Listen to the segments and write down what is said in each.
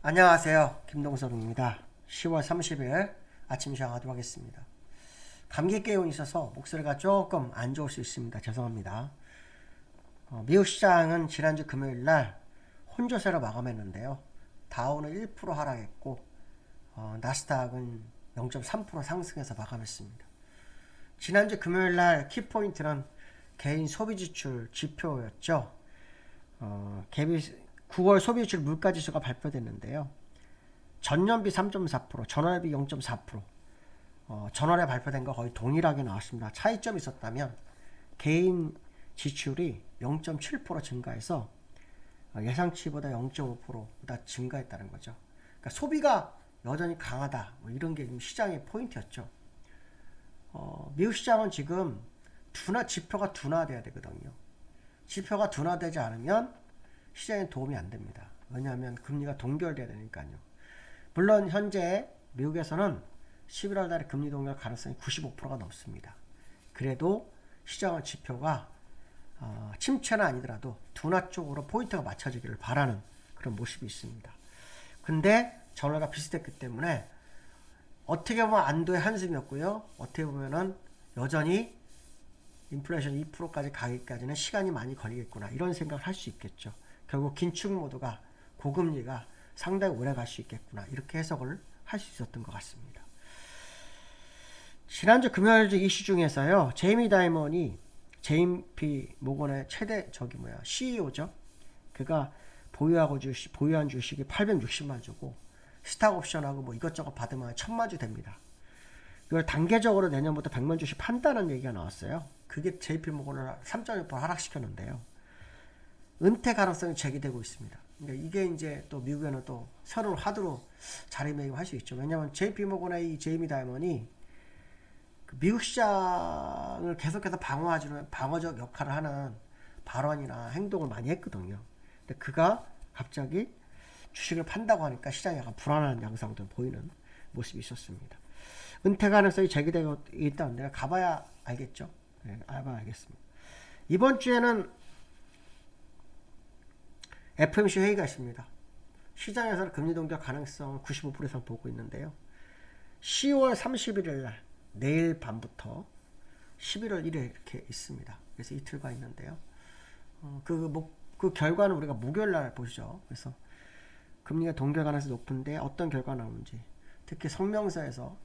안녕하세요. 김동섭입니다. 10월 30일 아침 시작하도록 하겠습니다. 감기 기운이 있어서 목소리가 조금 안 좋을 수 있습니다. 죄송합니다. 미국 시장은 지난주 금요일날 혼조세로 마감했는데요. 다우는 1% 하락했고 나스닥은 0.3% 상승해서 마감했습니다. 지난주 금요일날 키포인트는 개인 소비지출 지표였죠. 9월 소비지출 물가지수가 발표됐는데요. 전년비 3.4%, 전월비 0.4%, 전월에 발표된 거 거의 동일하게 나왔습니다. 차이점이 있었다면 개인 지출이 0.7% 증가해서 예상치보다 0.5%보다 증가했다는 거죠. 그러니까 소비가 여전히 강하다, 뭐 이런 게 시장의 포인트였죠. 미국 시장은 지금 지표가 둔화돼야 되거든요. 지표가 둔화되지 않으면 시장에 도움이 안 됩니다. 왜냐하면 금리가 동결돼야 되니까요. 물론 현재 미국에서는 11월 달에 금리 동결 가능성이 95%가 넘습니다. 그래도 시장의 지표가 침체는 아니더라도 둔화 쪽으로 포인트가 맞춰지기를 바라는 그런 모습이 있습니다. 근데 전화가 비슷했기 때문에 어떻게 보면 안도의 한숨이었고요. 어떻게 보면은 여전히 인플레이션 2%까지 가기까지는 시간이 많이 걸리겠구나 이런 생각을 할 수 있겠죠. 결국 긴축 모드가 고금리가 상당히 오래 갈 수 있겠구나 이렇게 해석을 할 수 있었던 것 같습니다. 지난주 금요일 이슈 중에서요. 제이미 다이먼이 JP 모건의 최대 CEO죠. 그가 보유한 주식이 860만 주고 스탁 옵션하고 뭐 이것저것 받으면 1000만 주 됩니다. 이걸 단계적으로 내년부터 100만 주씩 판다는 얘기가 나왔어요. 그게 JP 모건을 3.1% 하락시켰는데요. 은퇴 가능성이 제기되고 있습니다. 그러니까 이게 이제 또 미국에는 또 새로운 하드로 자리매김할 수 있죠. 왜냐하면 JP 모건의 이 제이미 다이먼이 미국 시장을 계속해서 방어적 역할을 하는 발언이나 행동을 많이 했거든요. 근데 그가 갑자기 주식을 판다고 하니까 시장이 약간 불안한 양상도 보이는 모습이 있었습니다. 은퇴 가능성이 제기되고 있다는데 가봐야 알겠죠. 네, 가봐야 알겠습니다. 이번 주에는 FOMC 회의가 있습니다. 시장에서는 금리 동결 가능성 95% 이상 보고 있는데요. 10월 31일 날 내일 밤부터 11월 1일 이렇게 있습니다. 그래서 이틀간 있는데요. 그 결과는 우리가 목요일 날 보시죠. 그래서 금리가 동결 가능성이 높은데 어떤 결과가 나오는지, 특히 성명서에서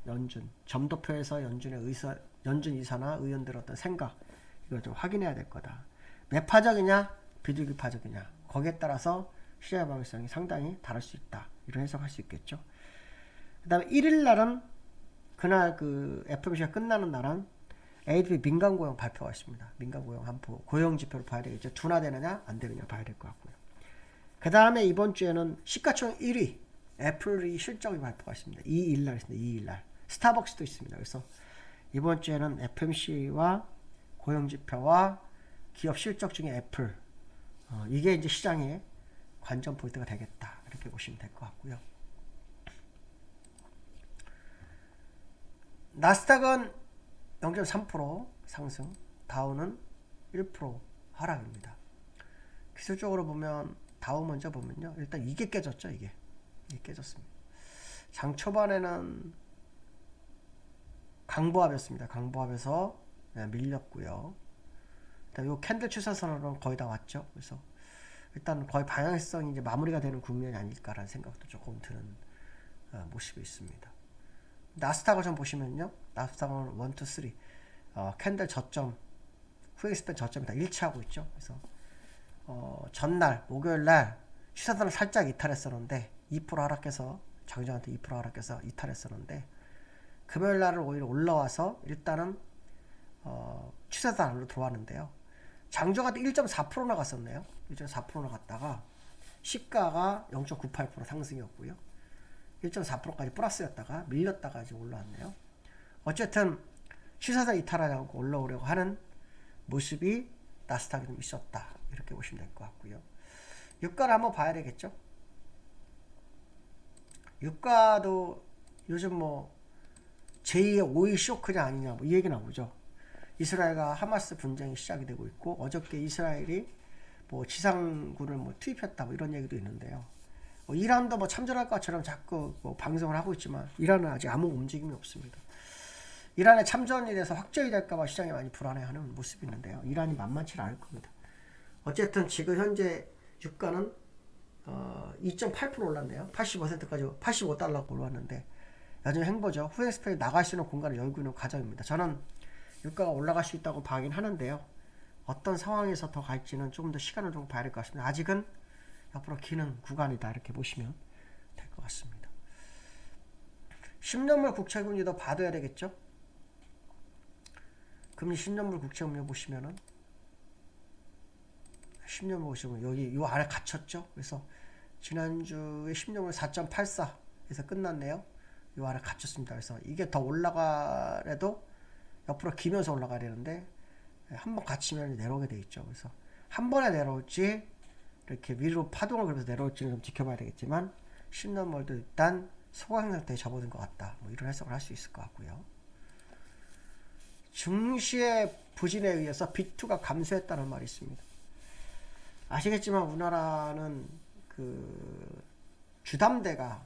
점도표에서 연준 이사나 의원들 어떤 생각 이걸 좀 확인해야 될 거다. 매파적이냐 비둘기파적이냐 거기에 따라서 시장의 방향성이 상당히 다를 수 있다. 이런 해석할 수 있겠죠. 그 다음에 1일 날은 그날 그 FOMC가 끝나는 날은 ADP 민간고용 발표가 있습니다. 민간고용 한포 고용지표를 봐야 되겠죠. 둔화되느냐 안 되느냐 봐야 될 것 같고요. 그 다음에 이번 주에는 시가총 1위 애플이 실적이 발표가 있습니다. 2일 날 있습니다. 2일 날 스타벅스도 있습니다. 그래서 이번 주에는 FOMC와 고용지표와 기업 실적 중에 애플 이게 이제 시장의 관전 포인트가 되겠다 이렇게 보시면 될 것 같고요. 나스닥은 0.3% 상승, 다우는 1% 하락입니다. 기술적으로 보면 다우 먼저 보면요, 일단 이게 깨졌죠. 이게 깨졌습니다. 장 초반에는 강보합이었습니다. 강보합에서 밀렸고요. 일단 요 캔들 추세선으로는 거의 다 왔죠. 그래서 일단 거의 방향성이 이제 마무리가 되는 국면이 아닐까라는 생각도 조금 드는 모습이 있습니다. 나스닥을 좀 보시면요. 나스닥은 1, 2, 3 캔들 저점 후익스팬 저점이 다 일치하고 있죠. 그래서 전날 목요일날 추세선을 살짝 이탈했었는데 2% 하락해서 장중한테 2% 하락해서 이탈했었는데 금요일날은 오히려 올라와서 일단은 추세선 안으로 들어왔는데요. 장중한테 1.4% 나갔었네요. 1.4% 나갔다가 시가가 0.98% 상승이었고요. 1.4%까지 플러스였다가 밀렸다가 이제 올라왔네요. 어쨌든 추세선 이탈하려고 올라오려고 하는 모습이 나스닥에 좀 있었다. 이렇게 보시면 될 것 같고요. 유가를 한번 봐야 되겠죠. 유가도 요즘 뭐 제2의 오일 쇼크냐 아니냐 뭐 이 얘기 나오죠. 이스라엘과 하마스 분쟁이 시작이 되고 있고 어저께 이스라엘이 뭐 지상군을 뭐 투입했다 뭐 이런 얘기도 있는데요. 이란도 뭐 참전할 것처럼 자꾸 뭐 방송을 하고 있지만 이란은 아직 아무 움직임이 없습니다. 이란의 참전에 대해서 확정이 될까봐 시장이 많이 불안해하는 모습이 있는데요. 이란이 만만치 않을 겁니다. 어쨌든 지금 현재 유가는 2.8% 올랐네요. 85%까지 85달러가 올랐는데 여전히 행보죠. 후행 스펙이 나갈 수 있는 공간을 열고 있는 과정입니다. 저는 유가가 올라갈 수 있다고 봐긴 하는데요. 어떤 상황에서 더 갈지는 조금 더 시간을 좀 봐야 될 것 같습니다. 아직은 앞으로 기는 구간이다 이렇게 보시면 될 것 같습니다. 10년물 국채금리도 봐둬야 되겠죠. 금리 10년물 국채금리 보시면은 10년물 보시면 여기 이 안에 갇혔죠. 그래서 지난주에 10년물 4.84에서 끝났네요. 이 안에 갇혔습니다. 그래서 이게 더 올라가래도 옆으로 기면서 올라가야 되는데 한번 갇히면 내려오게 돼 있죠. 그래서 한 번에 내려올지 이렇게 위로 파동을 그려서 내려올지는 좀 지켜봐야 되겠지만 10년물도 일단 소강 상태에 접어든 것 같다. 뭐 이런 해석을 할 수 있을 것 같고요. 증시의 부진에 의해서 B2가 감소했다는 말이 있습니다. 아시겠지만 우리나라는 그 주담대가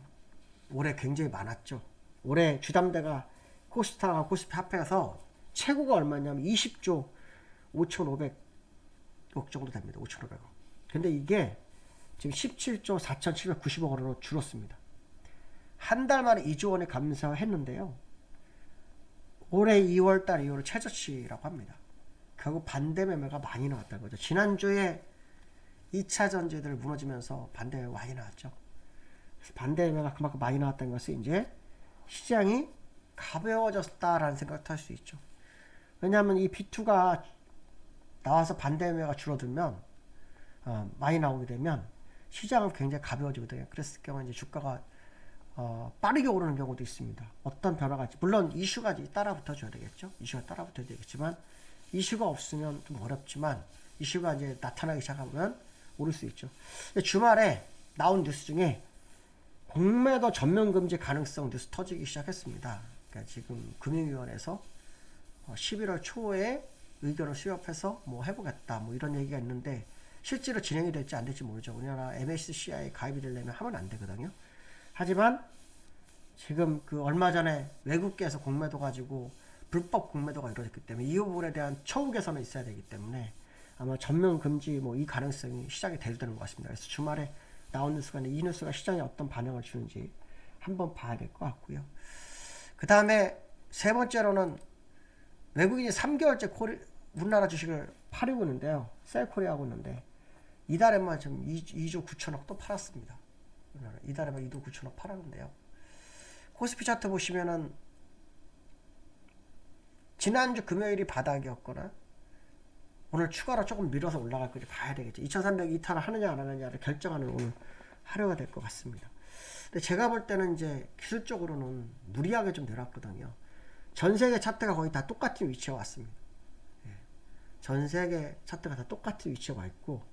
올해 굉장히 많았죠. 올해 주담대가 코스닥하고 코스피 합해서 최고가 얼마냐면 20조 5,500억 정도 됩니다. 5,500억. 근데 이게 지금 17조 4,790억 원으로 줄었습니다. 한 달 만에 2조 원에 감소했는데요. 올해 2월달 이후로 최저치라고 합니다. 결국 반대 매매가 많이 나왔다는 거죠. 지난주에 2차 전지들 무너지면서 반대 매매가 많이 나왔죠. 그래서 반대 매매가 그만큼 많이 나왔다는 것은 이제 시장이 가벼워졌다라는 생각도 할 수 있죠. 왜냐하면 이 B2가 나와서 반대 매매가 줄어들면 많이 나오게 되면 시장은 굉장히 가벼워지거든요. 그랬을 경우 이제 주가가 빠르게 오르는 경우도 있습니다. 어떤 변화가 있지. 물론 이슈가 따라 붙어줘야 되겠죠. 이슈가 따라 붙어야 되겠지만 이슈가 없으면 좀 어렵지만 이슈가 이제 나타나기 시작하면 오를 수 있죠. 주말에 나온 뉴스 중에 공매도 전면 금지 가능성 뉴스 터지기 시작했습니다. 그러니까 지금 금융위원회에서 11월 초에 의견을 수렴해서 뭐 해보겠다 뭐 이런 얘기가 있는데 실제로 진행이 될지 안 될지 모르죠. 우리나라 MSCI에 가입이 되려면 하면 안 되거든요. 하지만 지금 그 얼마 전에 외국계에서 공매도 가지고 불법 공매도가 이루어졌기 때문에 이 부분에 대한 처우 개선은 있어야 되기 때문에 아마 전면 금지 뭐 이 가능성이 시장에 대두되는 것 같습니다. 그래서 주말에 나온 뉴스가 이 뉴스가 시장에 어떤 반응을 주는지 한번 봐야 될 것 같고요. 그 다음에 세 번째로는 외국인이 3개월째 우리나라 주식을 팔고 있는데요. 셀코리하고 있는데 이달에만 지금 2조 9천억 또 팔았습니다. 이달에만 2조 9천억 팔았는데요. 코스피 차트 보시면은 지난주 금요일이 바닥이었거나 오늘 추가로 조금 밀어서 올라갈 건지 봐야 되겠죠. 2300 이탈을 하느냐 안 하느냐를 결정하는 오늘 하루가 될 것 같습니다. 근데 제가 볼 때는 이제 기술적으로는 무리하게 좀 내려왔거든요. 전 세계 차트가 거의 다 똑같은 위치에 왔습니다. 전 세계 차트가 다 똑같은 위치에 와 있고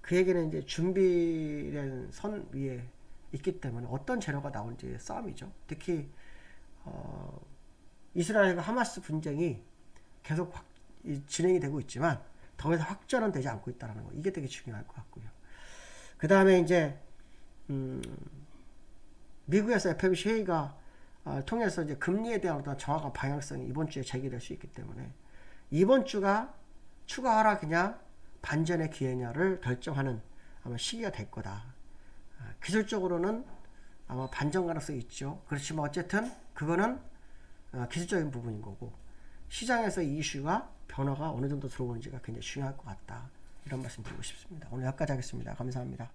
그 얘기는 이제 준비된 선 위에 있기 때문에 어떤 재료가 나올지 싸움이죠. 특히 이스라엘과 하마스 분쟁이 계속 진행이 되고 있지만 더 이상 확전은 되지 않고 있다는 거 이게 되게 중요할 것 같고요. 그 다음에 이제 미국에서 FOMC 회의가 통해서 이제 금리에 대한 어떤 정확한 방향성이 이번 주에 제기될 수 있기 때문에 이번 주가 추가 하락이냐 반전의 기회냐를 결정하는 아마 시기가 될 거다. 기술적으로는 아마 반전 가능성이 있죠. 그렇지만 어쨌든 그거는 기술적인 부분인 거고 시장에서 이 이슈가 변화가 어느 정도 들어오는지가 굉장히 중요할 것 같다. 이런 말씀 드리고 싶습니다. 오늘 여기까지 하겠습니다. 감사합니다.